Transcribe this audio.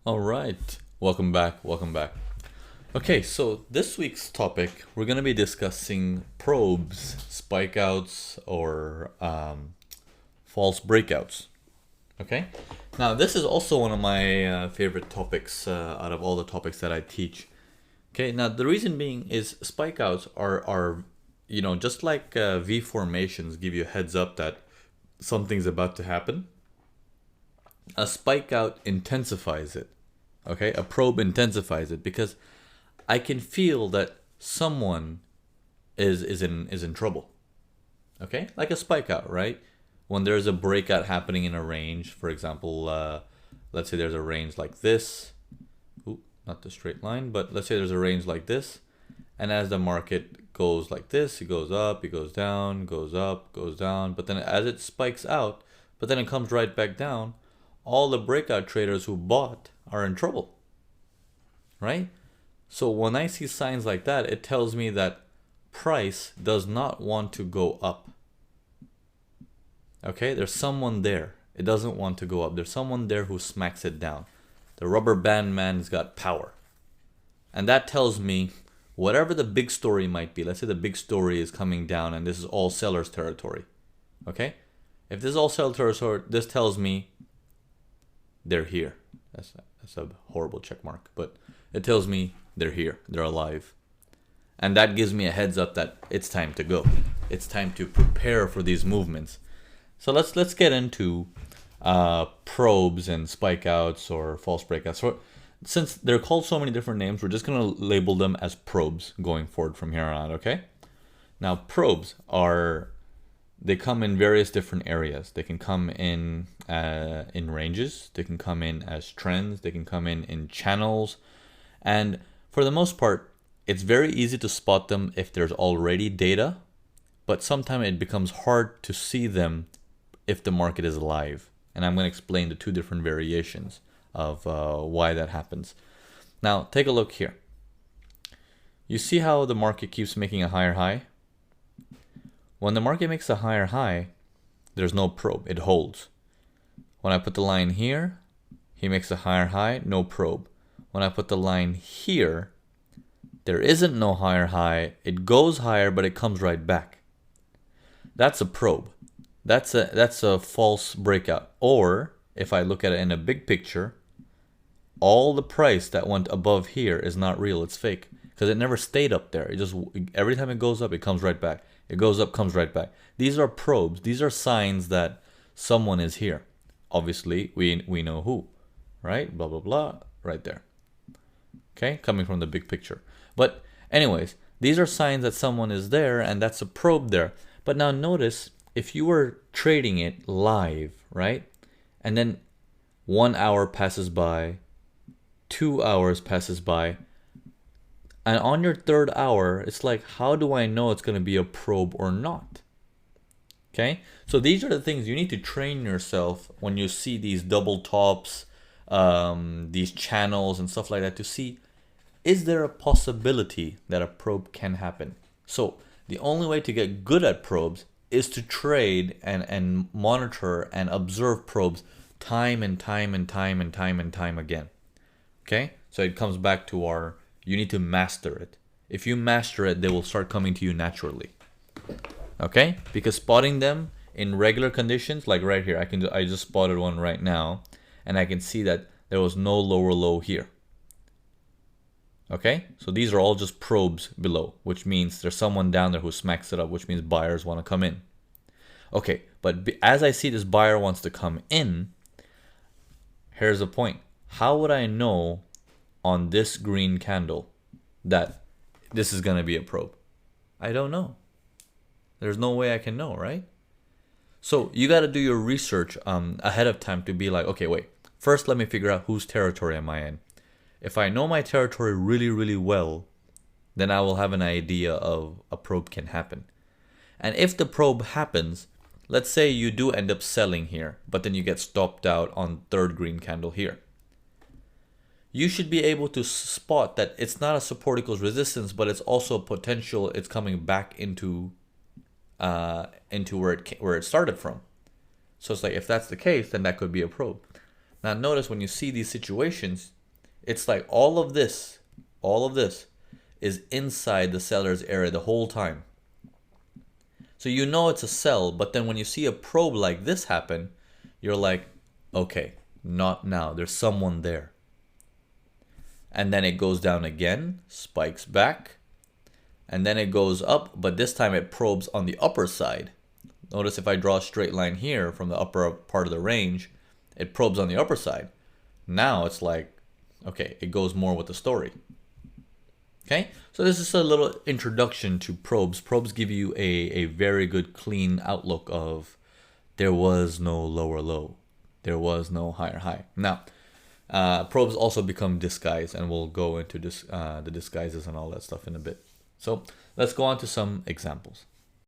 All right, welcome back. Welcome back. Okay, so this week's topic, we're going to be discussing probes, spike outs, or false breakouts. Okay, now this is also one of my favorite topics out of all the topics that I teach. Okay, now the reason being is spike outs are just like V formations give you a heads up that something's about to happen. A spike out intensifies it. Okay, a probe intensifies it because I can feel that someone is in trouble. Okay, like a spike out, right? When there's a breakout happening in a range, for example, let's say there's a range like this. Ooh, not the straight line, but let's say there's a range like this, and as the market goes like this, it goes up, it goes down, goes up, goes down, but then as it spikes out, but then it comes right back down. All the breakout traders who bought are in trouble, right? So when I see signs like that, it tells me that price does not want to go up. Okay, there's someone there. It doesn't want to go up. There's someone there who smacks it down. The rubber band man's got power. And that tells me whatever the big story might be. Let's say the big story is coming down and this is all seller's territory. Okay? If this is all seller's territory, this tells me they're here. That's a horrible check mark, but it tells me they're here. They're alive. And that gives me a heads up that it's time to go. It's time to prepare for these movements. So let's get into probes and spike outs or false breakouts. So since they're called so many different names, we're just gonna label them as probes going forward from here on. Okay. Now probes they come in various different areas. They can come in ranges. They can come in as trends. They can come in channels, and for the most part, it's very easy to spot them if there's already data. But sometimes it becomes hard to see them if the market is live. And I'm going to explain the two different variations of why that happens. Now, take a look here. You see how the market keeps making a higher high? When the market makes a higher high, there's no probe. It holds. When I put the line here, he makes a higher high, no probe. When I put the line here, there isn't no higher high. It goes higher, but it comes right back. That's a probe. That's a false breakout. Or if I look at it in a big picture, all the price that went above here is not real. It's fake because it never stayed up there. It just every time it goes up, it comes right back. It goes up, comes right back. These are probes. These are signs that someone is here. Obviously, we know who, right? Blah blah blah, right there. Okay, coming from the big picture. But anyways, these are signs that someone is there, and that's a probe there. But now notice if you were trading it live, right? And then 1 hour passes by, 2 hours passes by, and on your third hour, it's like, how do I know it's going to be a probe or not? Okay, so these are the things you need to train yourself when you see these double tops, these channels and stuff like that to see, is there a possibility that a probe can happen? So the only way to get good at probes is to trade and monitor and observe probes time and time and time and time and time again. Okay, so it comes back to you need to master it. If you master it, they will start coming to you naturally. Okay, because spotting them in regular conditions, like right here, I just spotted one right now, and I can see that there was no lower low here. Okay, so these are all just probes below, which means there's someone down there who smacks it up, which means buyers want to come in. Okay, but as I see this buyer wants to come in, here's the point. How would I know on this green candle that this is going to be a probe? I don't know. There's no way I can know, right? So you got to do your research ahead of time to be like, okay, wait. First, let me figure out whose territory am I in. If I know my territory really, really well, then I will have an idea of a probe can happen. And if the probe happens, let's say you do end up selling here, but then you get stopped out on third green candle here. You should be able to spot that it's not a support equals resistance, but it's also a potential. It's coming back into where it started from. So it's like if that's the case, then that could be a probe. Now notice when you see these situations, it's like all of this is inside the seller's area the whole time. So you know it's a sell, but then when you see a probe like this happen, you're like, okay, not now. There's someone there. And then it goes down again, spikes back, and then it goes up, but this time it probes on the upper side. Notice if I draw a straight line here from the upper part of the range, it probes on the upper side. Now it's like, okay, it goes more with the story. Okay, so this is a little introduction to probes. Probes give you a very good clean outlook of there was no lower low. There was no higher high. Now, probes also become disguise, and we'll go into the disguises and all that stuff in a bit. So let's go on to some examples.